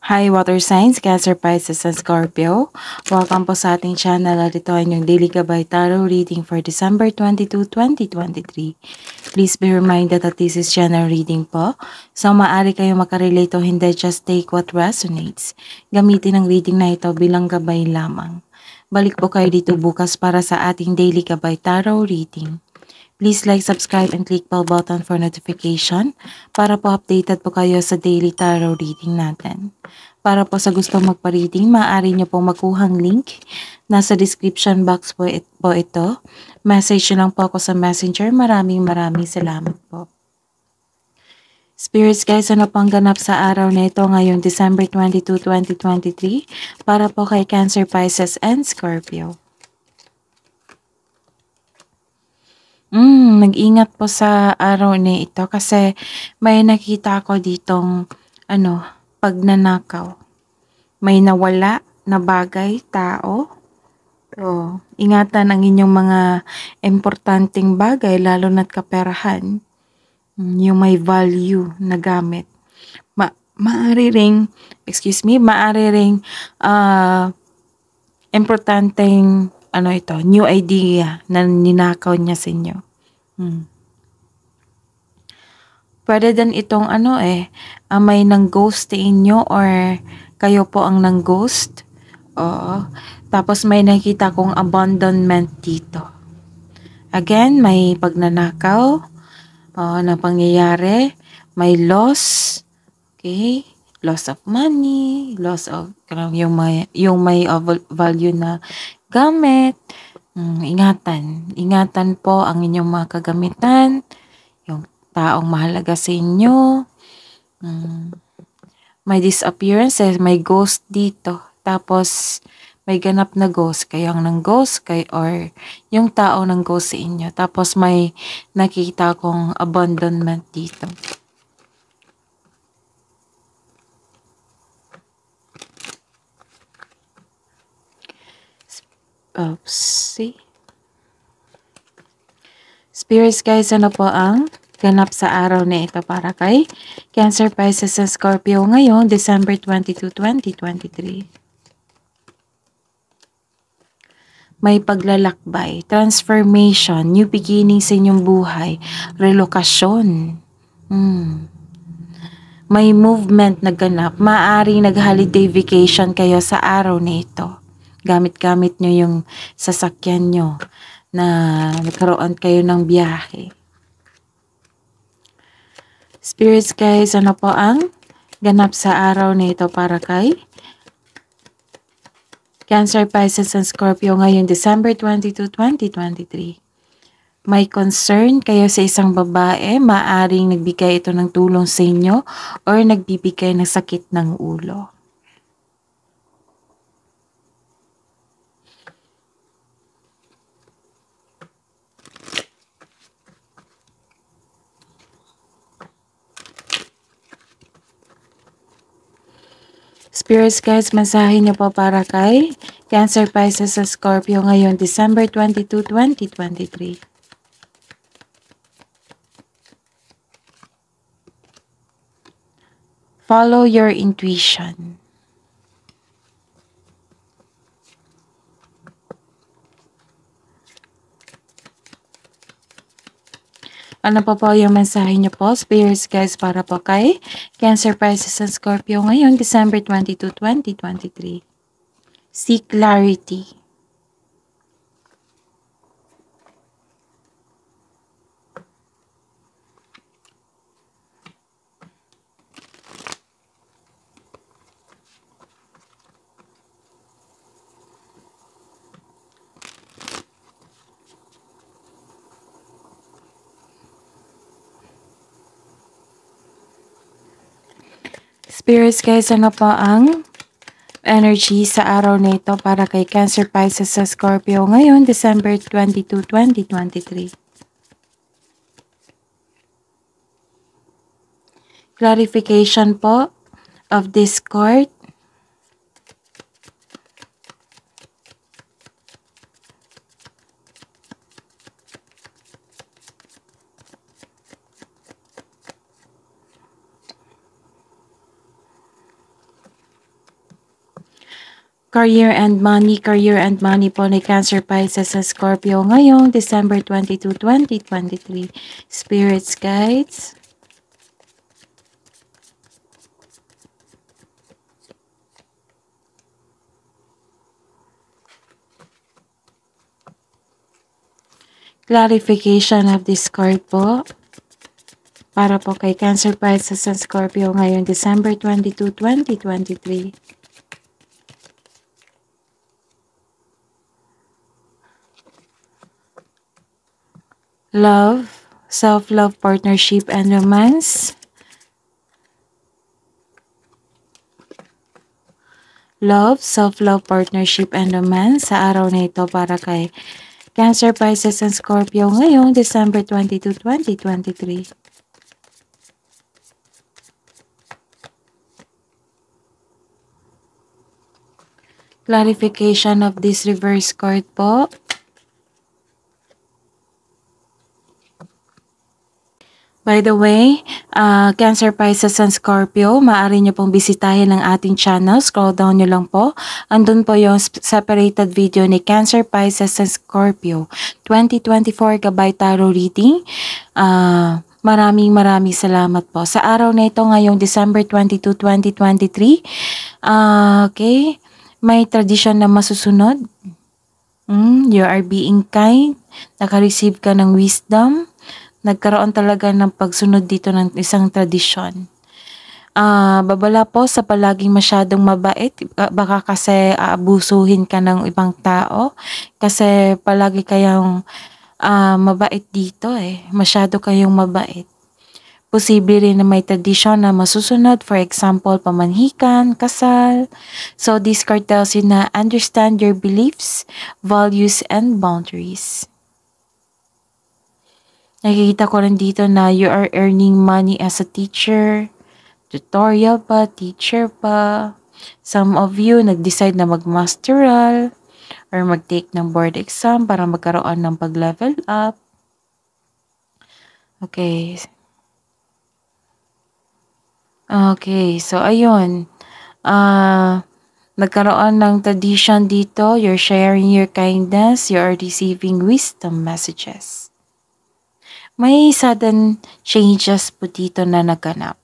Hi Water Signs, Cancer, Pisces, and Scorpio. Welcome po sa ating channel at ito ay yung Daily Gabay Tarot Reading for December 22, 2023. Please be reminded that this is general reading po. So maaari kayo makarelate o hindi, just take what resonates. Gamitin ang reading na ito bilang gabay lamang. Balik po kayo dito bukas para sa ating Daily Gabay Tarot Reading. Please like, subscribe, and click bell button for notification para po updated po kayo sa daily tarot reading natin. Para po sa gustong magpa-reading, maaari nyo pong makuhang link. Nasa description box po ito. Message nyo lang po ako sa messenger. Maraming salamat po. Spirits guys, ano pang ganap sa araw na ito ngayong December 22, 2023 para po kay Cancer, Pisces, and Scorpio. Nag-ingat po sa araw na ito kasi may nakita ko ditong pagnanakaw. May nawala na bagay, tao. So, ingatan ang inyong mga importanteng bagay lalo na't kaperahan. Yung may value na gamit. Maaari ring importanteng new idea na ninakaw niya sa inyo. Pwede din itong may nang-ghost sa inyo or kayo po ang nang-ghost. Oo. Tapos may nakita kong abandonment dito. Again, may pagnanakaw na pangyayari. May loss. Okay? Loss of money, loss of yung may value na gamit. Ingatan po ang inyong mga kagamitan, yung taong mahalaga sa inyo. May disappearances, may ghost dito. Tapos may ganap na ghost, kayo ang nang ghost or yung tao nang ghost sa inyo. Tapos may nakita kong abandonment dito. Spirits guys, ano po ang ganap sa araw na ito para kay Cancer, Pisces, and Scorpio ngayong December 22, 2023. May paglalakbay, transformation, new beginning sa inyong buhay, relokasyon. May movement na ganap, maaaring nag-holiday vacation kayo sa araw na ito. Gamit-gamit nyo yung sasakyan nyo na nagkaroon kayo ng biyahe. Spirits guys, ano po ang ganap sa araw na ito para kay Cancer, Pisces, and Scorpio ngayong December 22, 2023. May concern kayo sa isang babae, maaaring nagbigay ito ng tulong sa inyo or nagbibigay ng sakit ng ulo. Spirits guys, mensahe niyo po para kay Cancer, Pisces, and Scorpio ngayon December 22, 2023. Follow your intuition. Ano pa po yung mensahe niyo po, Spirits guys, para po kay Cancer, Pisces, and Scorpio ngayon, December 22, 2023. Seek clarity. Spirits guys, ano po ang energy sa araw na ito para kay Cancer, Pisces, sa Scorpio ngayon, December 22, 2023. Clarification po of this card. Career and money po ni Cancer, Pisces sa Scorpio ngayong December 22, 2023. Spirits guides. Clarification of this card po. Para po kay Cancer, Pisces sa Scorpio ngayong December 22, 2023. Love, self-love, partnership, and romance. Love, self-love, partnership, and romance sa araw na ito para kay Cancer, Pisces, and Scorpio ngayong December 22, 2023. Clarification of this reverse card po. By the way, Cancer, Pisces, and Scorpio, maaari nyo pong bisitahin ang ating channel. Scroll down nyo lang po. Andun po yung separated video ni Cancer, Pisces, and Scorpio. 2024 Gabay Tarot Reading. Maraming salamat po. Sa araw na ito ngayong December 22, 2023. Okay. May tradisyon na masusunod. You are being kind. Naka-receive ka ng wisdom. Nagkaroon talaga ng pagsunod dito ng isang tradisyon. Babala po sa palaging masyadong mabait. Baka kasi aabusuhin ka ng ibang tao. Kasi palagi kayong mabait dito eh. Masyado kayong mabait. Posible rin na may tradisyon na masusunod. For example, pamanhikan, kasal. So this card tells you na understand your beliefs, values, and boundaries. Nakikita ko rin dito na you are earning money as a teacher, tutorial pa, teacher pa. Some of you nag-decide na mag-masteral or mag-take ng board exam para magkaroon ng pag-level up. Okay. Okay, so ayun. Nagkaroon ng tradition dito. You're sharing your kindness. You are receiving wisdom messages. May sudden changes po dito na naganap.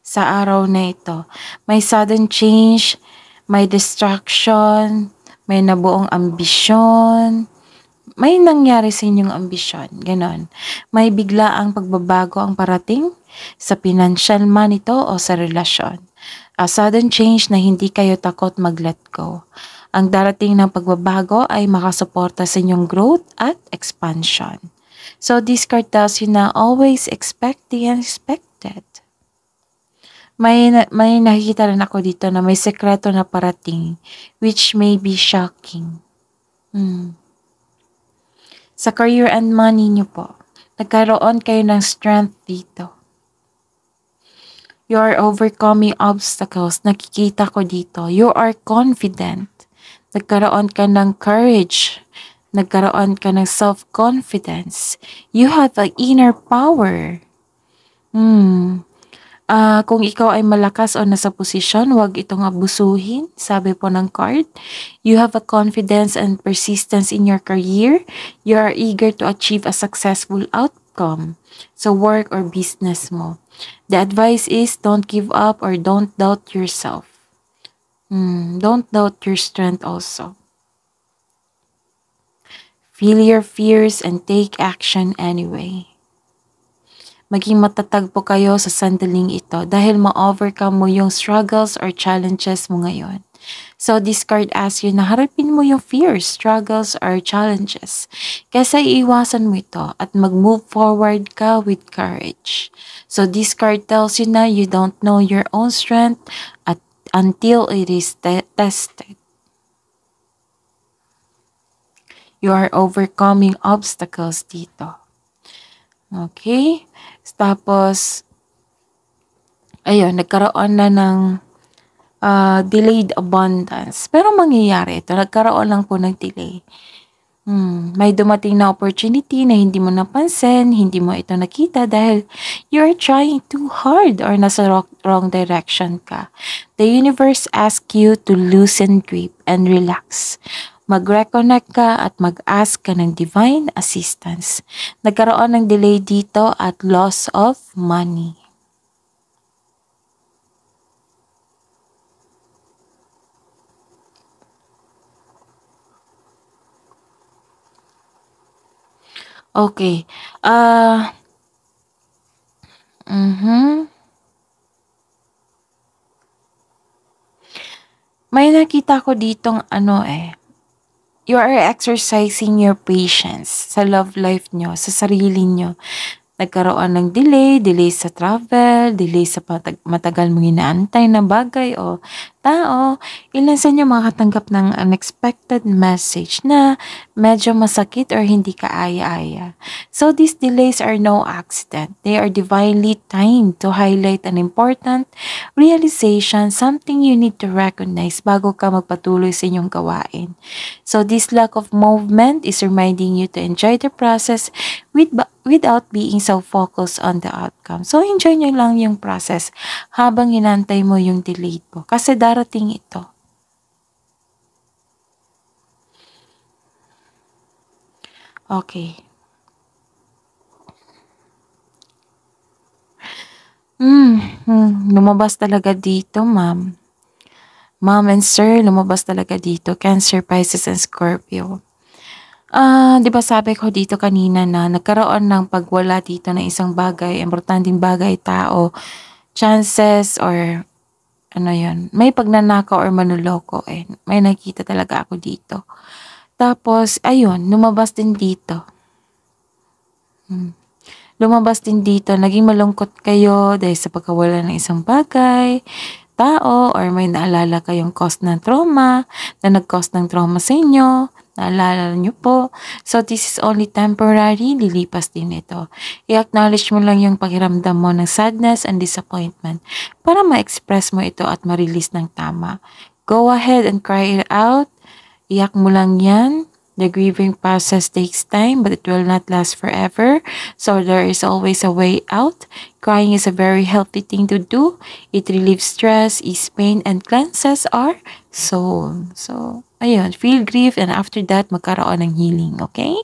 Sa araw na ito. May sudden change, may distraction, may nabuong ambisyon, may nangyari sa inyong ambisyon. Ganon. May biglaang pagbabago ang parating sa financial man ito o sa relasyon. A sudden change na hindi kayo takot mag-let go. Ang darating ng pagbabago ay makasuporta sa inyong growth at expansion. So this card tells you na always expect the unexpected. May nakikita rin ako dito na may sekreto na parating which may be shocking. Sa career and money nyo po, nagkaroon kayo ng strength dito. You are overcoming obstacles. Nakikita ko dito. You are confident. Nagkaroon ka ng courage. Nagkaroon ka ng self-confidence. You have an inner power. Kung ikaw ay malakas o nasa posisyon, huwag itong abusuhin. Sabi po ng card. You have a confidence and persistence in your career. You are eager to achieve a successful outcome sa work or business mo. The advice is don't give up or don't doubt yourself. Don't doubt your strength also. Feel your fears and take action anyway. Maging matatag po kayo sa sandaling ito dahil ma-overcome mo yung struggles or challenges mo ngayon. So this card asks you na harapin mo yung fears, struggles, or challenges. Kaysa iiwasan mo ito at mag-move forward ka with courage. So this card tells you na you don't know your own strength until it is tested. You are overcoming obstacles dito. Okay? Tapos, ayun, nagkaroon na ng delayed abundance. Pero mangyayari ito, nagkaroon lang po ng delay. May dumating na opportunity na hindi mo napansin, hindi mo ito nakita dahil you're trying too hard or nasa wrong direction ka. The universe asks you to loosen grip and relax. Mag-reconnect ka at mag-ask ka ng divine assistance. Nagkaroon ng delay dito at loss of money. Okay. Ah, mhm. May nakita ko ditong ano you are exercising your patience sa love life nyo, sa sarili nyo. Nagkaroon ng delay sa travel, delay sa matagal mong inaantay na bagay o tao. Ilan sa inyo makatanggap ng unexpected message na medyo masakit or hindi ka aya-aya. So these delays are no accident. They are divinely timed to highlight an important realization, something you need to recognize bago ka magpatuloy sa inyong gawain. So this lack of movement is reminding you to enjoy the process without being so focused on the outcome. So enjoy nyo lang yung process habang hinantay mo yung delayed mo. Kasi darating ito. Okay. Lumabas talaga dito, ma'am. Ma'am and sir, lumabas talaga dito. Cancer, Pisces, and Scorpio. 'Di ba sabi ko dito kanina na nagkaroon ng pagwala dito ng isang bagay, importanteng bagay, tao, chances or ano 'yun, may pagnanakaw or manloloko may nakita talaga ako dito. Tapos ayun, lumabas din dito. Lumabas din dito, naging malungkot kayo dahil sa pagkawala ng isang bagay, tao, or may naalala kayong cause ng trauma, na nag-cause ng trauma sa inyo, naalala niyo po. So, this is only temporary, lilipas din ito. I-acknowledge mo lang yung pakiramdam mo ng sadness and disappointment para ma-express mo ito at ma-release ng tama. Go ahead and cry it out. Iyak mo lang yan. The grieving process takes time, but it will not last forever. So there is always a way out. Crying is a very healthy thing to do. It relieves stress, ease pain, and cleanses our soul. So, ayun, feel grief and after that, magkaroon ng healing, okay?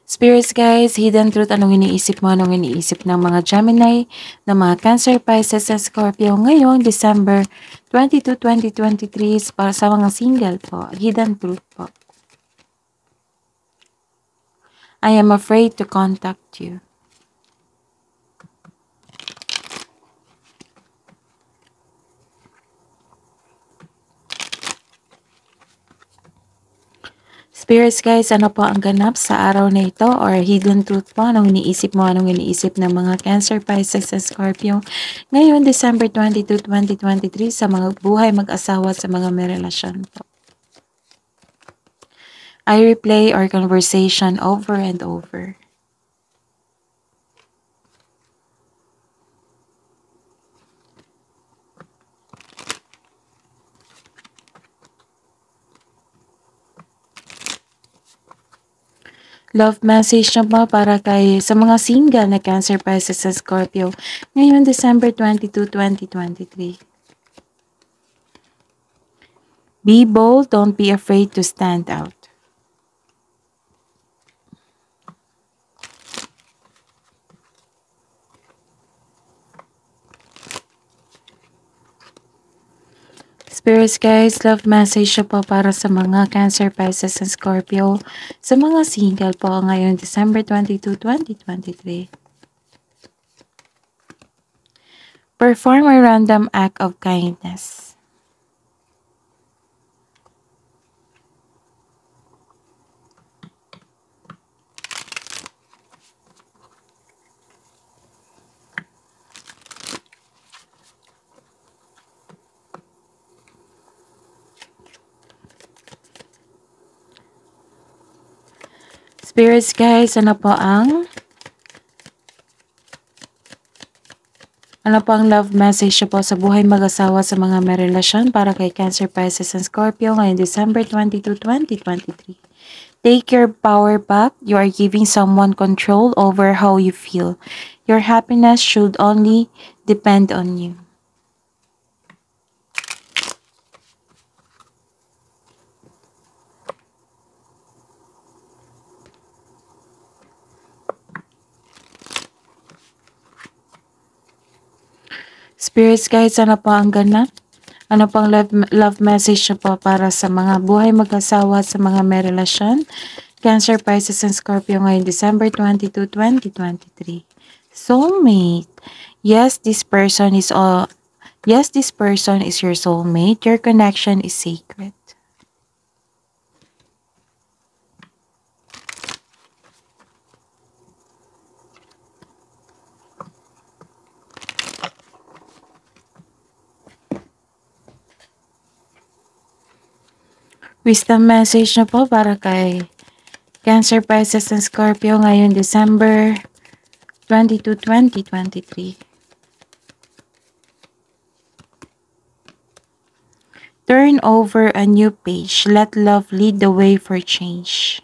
Spirits guys, hidden truth, anong iniisip mo, anong iniisip ng mga Gemini, ng mga Cancer, Pisces, and Scorpio ngayon, December 22, 2023, para sa mga single po. Hidden truth po. I am afraid to contact you. Spirits guys, ano po ang ganap sa araw na ito or hidden truth po? Anong iniisip mo? Anong iniisip ng mga Cancer, Pisces, and Scorpio? Ngayon, December 22, 2023 sa mga buhay mag-asawa sa mga may relasyon po. I replay our conversation over and over. Love message na ba para sa mga single na Cancer, Pisces, and Scorpio ngayon December 22, 2023. Be bold, don't be afraid to stand out. Spirits guys, love message po para sa mga Cancer, Pisces, and Scorpio sa mga single po ngayon December 22, 2023. Perform a random act of kindness. Spirits guys, ano po ang love message po sa buhay mag-asawa sa mga may relasyon para kay Cancer, Pisces, and Scorpio ngayong December 22, 2023? Take your power back. You are giving someone control over how you feel. Your happiness should only depend on you. Spirits guides, ano po ang ganap? Ano pang love message po para sa mga buhay mag-asawa sa mga may relasyon? Cancer, Pisces, and Scorpio ngayong December 22, 2023. Soulmate. Yes, this person is your soulmate. Your connection is sacred. Wisdom message na po para kay Cancer, Pisces, and Scorpio ngayong December 22, 2023. Turn over a new page. Let love lead the way for change.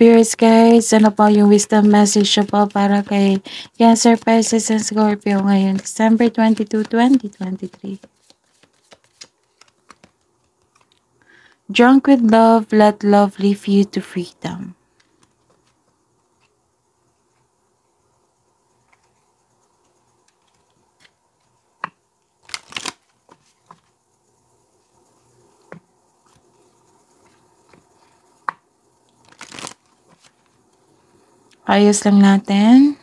Spirits guys, ano po yung wisdom message po para kay Cancer, Pisces, and Scorpio ngayon December 22, 2023. Drunk with love, let love lead you to freedom. Ayos lang natin.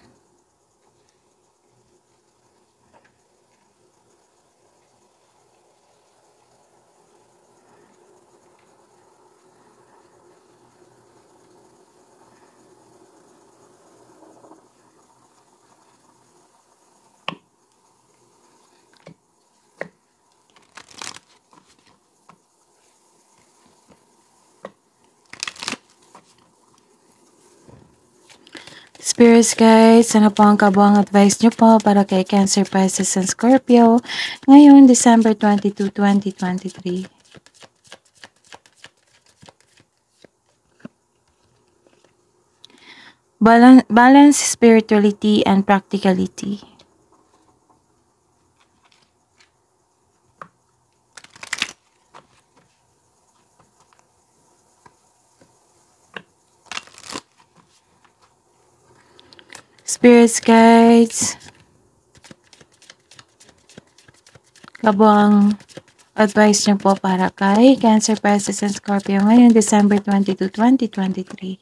Spirits guys, ano po ang kabuang advice nyo po para kay Cancer, Pisces, and Scorpio ngayon December 22, 2023? Balance spirituality and practicality. Spirits guides, kabuang advice nyo po para kay Cancer, Pisces, and Scorpio ngayon December 22, 2023.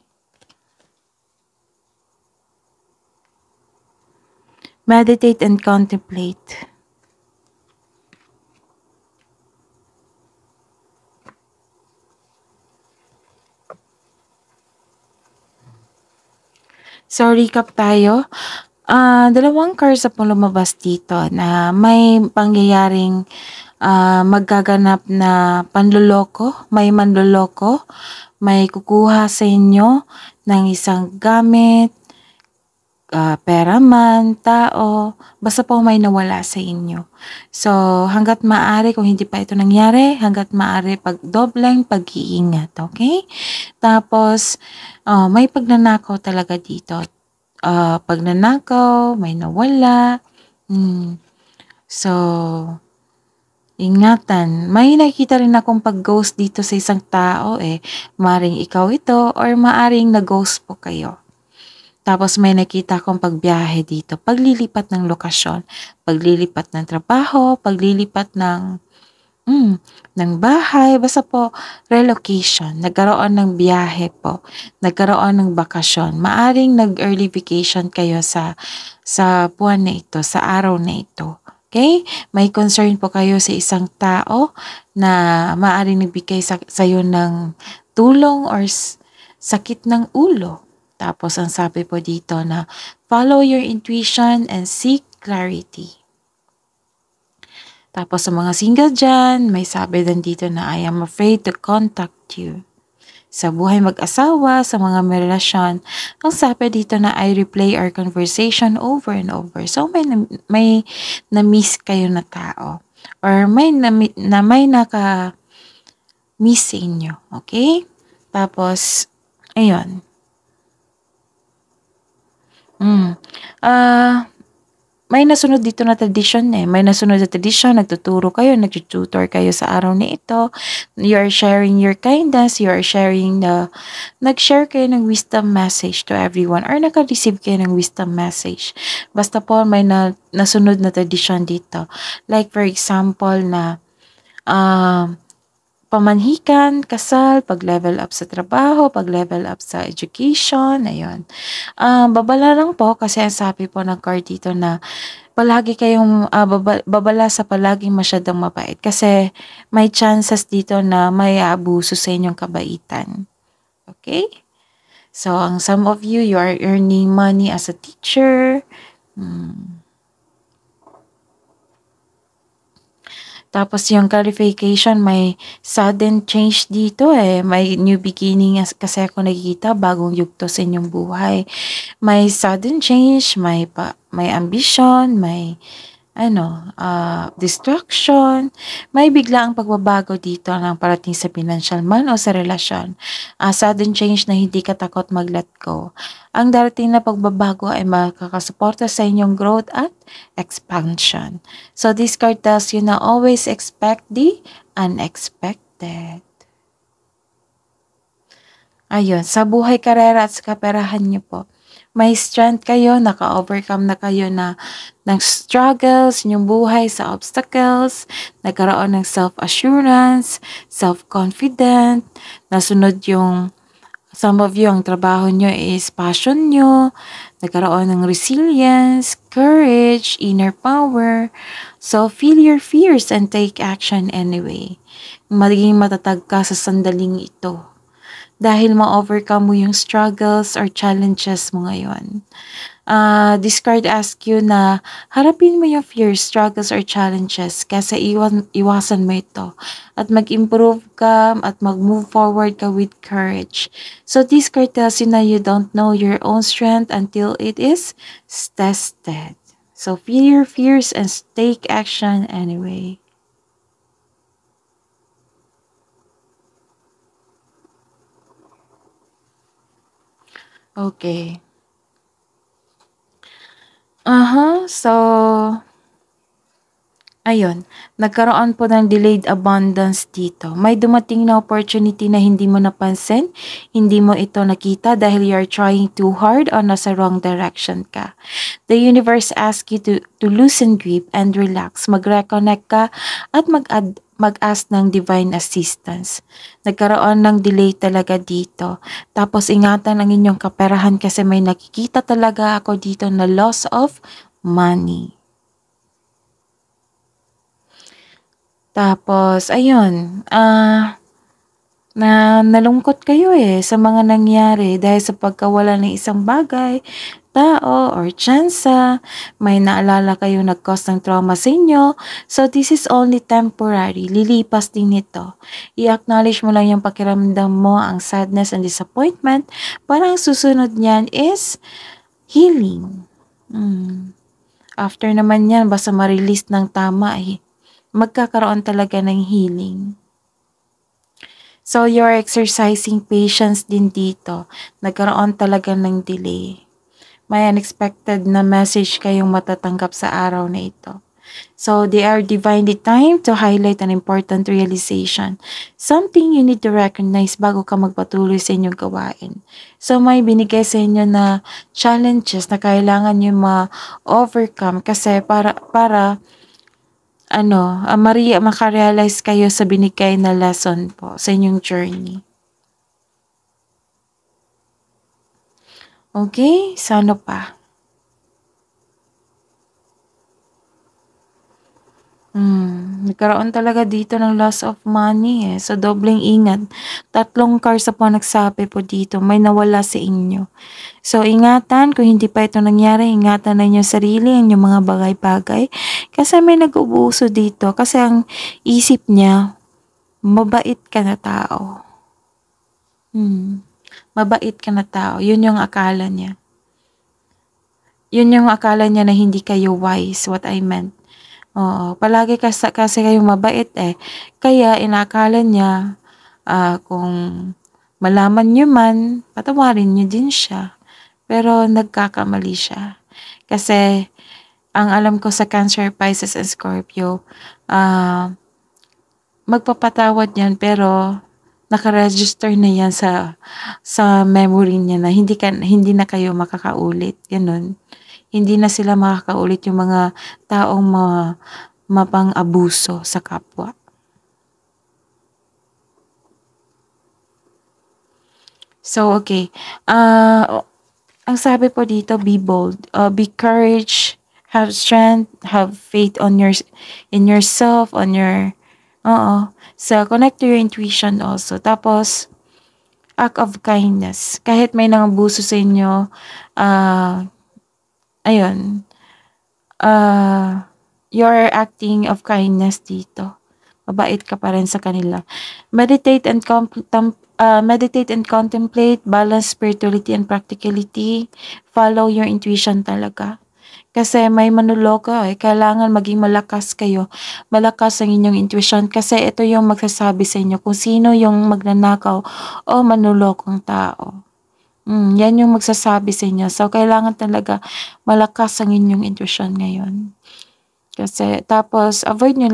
Meditate and contemplate. So, recap tayo. Dalawang cards na pong lumabas dito na may pangyayaring maggaganap na panloloko, may manloloko, may kukuha sa inyo ng isang gamit, pera man, tao, basta po may nawala sa inyo. So, hanggat maaari, kung hindi pa ito nangyari, hanggat maaari pagdobleng pag-iingat, okay? Tapos, may pagnanakaw talaga dito. Pagnanakaw, may nawala. So, ingatan. May nakikita rin akong pag-ghost dito sa isang tao Maaring ikaw ito or maaring na-ghost po kayo. Tapos may nakita akong pagbiyahe dito, paglilipat ng lokasyon, paglilipat ng trabaho, paglilipat ng bahay, basta po relocation, nagkaroon ng biyahe po, nagkaroon ng bakasyon. Maaring nag-early vacation kayo sa buwan na ito, sa araw na ito. Okay? May concern po kayo sa isang tao na maaring nagbigay sa iyo ng tulong or sakit ng ulo. Tapos ang sabi po dito na follow your intuition and seek clarity. Tapos sa mga single dyan, may sabi din dito na I am afraid to contact you. Sa buhay mag-asawa, sa mga may relasyon, ang sabi dito na I replay our conversation over and over. So may na-miss kayo na tao or may naka-miss sa inyo. Okay? Tapos, ayun. May nasunod dito na tradisyon eh. May nasunod na tradisyon, nagtuturo kayo, nag-tutor kayo sa araw na ito. You are sharing your kindness, you are sharing nag-share kayo ng wisdom message to everyone or naka-receive kayo ng wisdom message. Basta po may nasunod na tradisyon dito. Like for example na pamanhikan, kasal, pag-level up sa trabaho, pag-level up sa education, ayun. Babala lang po kasi ang sabi po ng card dito na palagi kayong babala sa palaging masyadong mabait kasi may chances dito na may aabuso sa inyong kabaitan. Okay? So, some of you, you are earning money as a teacher. Tapos yung clarification, may sudden change dito eh. May new beginning kasi ako nakikita, bagong yugto sa inyong buhay. May sudden change, may ambition, may distraction, may biglaang pagbabago dito ng parating sa financial man o sa relasyon. Sudden change na hindi ka takot mag-let go. Ang darating na pagbabago ay makakasuporta sa inyong growth at expansion. So this card tells you na always expect the unexpected. Ayun, sa buhay, karera at sa kaperahan niyo po. May strength kayo, naka-overcome na kayo ng struggles, inyong buhay sa obstacles, nagkaroon ng self-assurance, self-confident, nasunod yung, some of you, ang trabaho nyo is passion nyo, nagkaroon ng resilience, courage, inner power. So, feel your fears and take action anyway. Magiging matatag ka sa sandaling ito. Dahil ma-overcome mo yung struggles or challenges mo ngayon. This card asks you na harapin mo yung fears, struggles, or challenges kasi iwasan mo ito. At mag-improve ka at mag-move forward ka with courage. So this card tells you na you don't know your own strength until it is tested. So feel your fears and take action anyway. Okay. So, ayun, nagkaroon po ng delayed abundance dito. May dumating na opportunity na hindi mo napansin, hindi mo ito nakita dahil you are trying too hard o nasa wrong direction ka. The universe asks you to loosen grip and relax, mag-reconnect ka at mag-ask ng divine assistance. Nagkaroon ng delay talaga dito. Tapos ingatan ang inyong kaperahan kasi may nakikita talaga ako dito na loss of money. Tapos, ayun, nalungkot kayo sa mga nangyari dahil sa pagkawala ng isang bagay, tao, or tsansa, may naalala kayo nag-cause ng trauma sa inyo. So, this is only temporary. Lilipas din ito. I-acknowledge mo lang yung pakiramdam mo, ang sadness and disappointment. Parang susunod niyan is healing. After naman yan, basta ma-release ng tama, magkakaroon talaga ng healing. So, you're exercising patience din dito. Nagkaroon talaga ng delay. May unexpected na message kayong matatanggap sa araw na ito. So, they are divinely timed to highlight an important realization. Something you need to recognize bago ka magpatuloy sa inyong gawain. So, may binigay sa inyo na challenges na kailangan nyo ma-overcome kasi para makarealize kayo sa binigay na lesson po sa inyong journey. Okay, so ano pa? Nagkaroon talaga dito ng loss of money eh. So, dobleng ingat. 3 cards po nagsabi po dito, may nawala sa inyo. So, ingatan, kung hindi pa ito nangyari, ingatan na inyong sarili, ang inyong mga bagay-bagay. Kasi may nag-uuso dito. Kasi ang isip niya, mabait ka na tao. Mabait ka na tao. Yun yung akala niya. Yun yung akala niya na hindi kayo wise, what I meant. Oo, palagi kasi kayong mabait eh. Kaya inakala niya, kung malaman niyo man, patawarin niyo din siya. Pero nagkakamali siya. Kasi ang alam ko sa Cancer, Pisces, and Scorpio, magpapatawad yan pero naka-register na yan sa memory niya na hindi na kayo makakaulit, ganun. Hindi na sila makakaulit yung mga taong mapang-abuso sa kapwa. So, okay. Ang sabi po dito, be bold, be courage, have strength, have faith in yourself, so connect to your intuition also. Tapos, act of kindness. Kahit may nangabuso sa inyo, ayun, you're acting of kindness dito. Mabait ka pa rin sa kanila. Meditate and contemplate, balance spirituality and practicality. Follow your intuition talaga. Kasi may manloloko eh. Kailangan maging malakas kayo. Malakas ang inyong intuition. Kasi ito yung magsasabi sa inyo kung sino yung magnanakaw o manlolokong tao. Yan yung magsasabi sa inyo. So, kailangan talaga malakas ang inyong intuition ngayon. Kasi, tapos, avoid nyo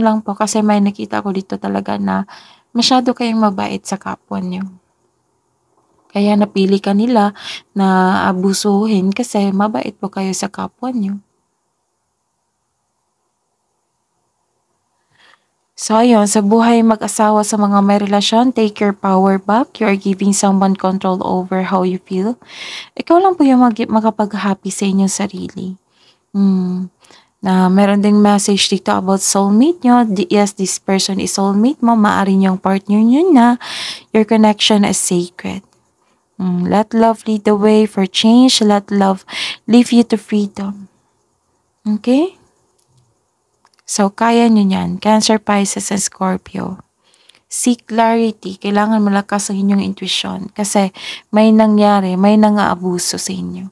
lang po kasi may nakita ko dito talaga na masyado kayong mabait sa kapwa nyo. Kaya napili ka nila na abusuhin kasi mabait po kayo sa kapwa nyo. So, ayun, sa buhay mag-asawa sa mga may relasyon, take your power back. You are giving someone control over how you feel. Ikaw lang po yung makapag-happy sa inyong sarili. Na meron ding message dito about soulmate nyo. Yes, this person is soulmate mo. Maaari yung partner nyo na. Your connection is sacred. Let love lead the way for change. Let love lead you to freedom. Okay? So, kaya nyo yan. Cancer, Pisces, and Scorpio. Seek clarity. Kailangan malakas ang inyong intuition. Kasi may nangyari, may nang-aabuso sa inyo.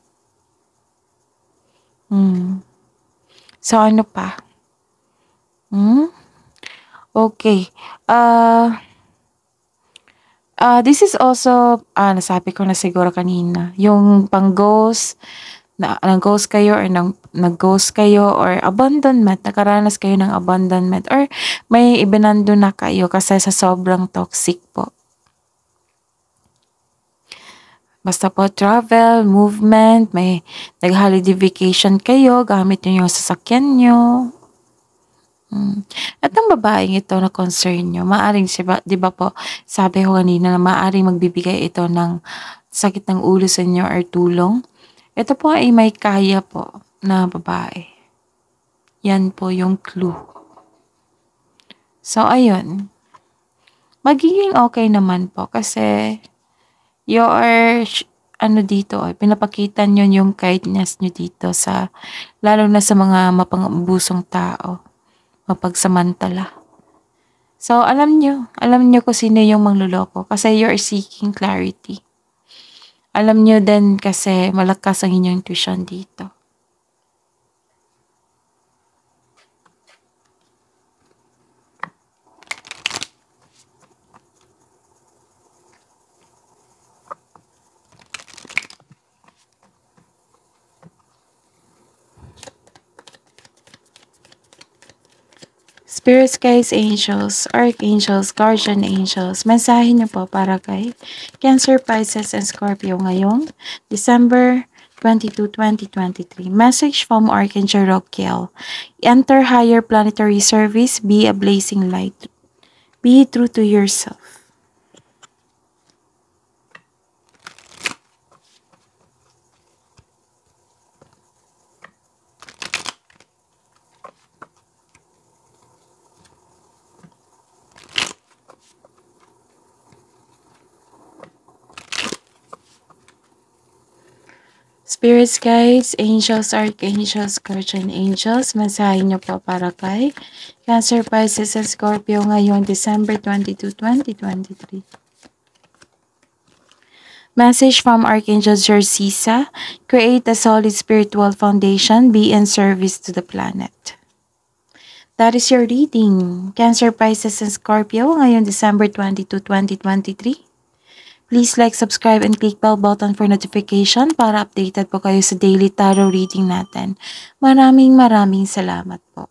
So, ano pa? Okay. This is also, nasabi ko na siguro kanina, yung pang-ghost, nag-ghost kayo or nag-ghost kayo or abandonment, nakaranas kayo ng abandonment or may ibinando na kayo kasi sa sobrang toxic po. Basta po travel, movement, may nag-holiday vacation kayo, gamit nyo yung sasakyan nyo. At ang babaeng ito na concern nyo, maaring siya, di ba po, sabi ko kanina na maaring magbibigay ito ng sakit ng ulo sa inyo or tulong. Ito po ay may kaya po na babae. Yan po yung clue. So, ayun. Magiging okay naman po kasi your, dito, pinapakita nyo yung kindness nyo dito sa, lalo na sa mga mapang-abusong tao. Mapagsamantala. So, alam nyo kung sino yung mangluloko kasi you're seeking clarity. Alam nyo din kasi malakas ang inyong intuition dito. Spirits, guides, angels, archangels, guardian angels, mensahe niyo po para kay Cancer, Pisces, and Scorpio ngayong December 22, 2023. Message from Archangel Roquiel. Enter higher planetary service, be a blazing light. Be true to yourself. Spirits, guides, angels, archangels, guardian angels, mensahe nyo po para kay Cancer, Pisces, and Scorpio ngayong December 22, 2023. Message from Archangel Jersisa: create a solid spiritual foundation, be in service to the planet. That is your reading, Cancer, Pisces, and Scorpio ngayong December 22, 2023. Please like, subscribe, and click bell button for notification para updated po kayo sa daily tarot reading natin. Maraming salamat po.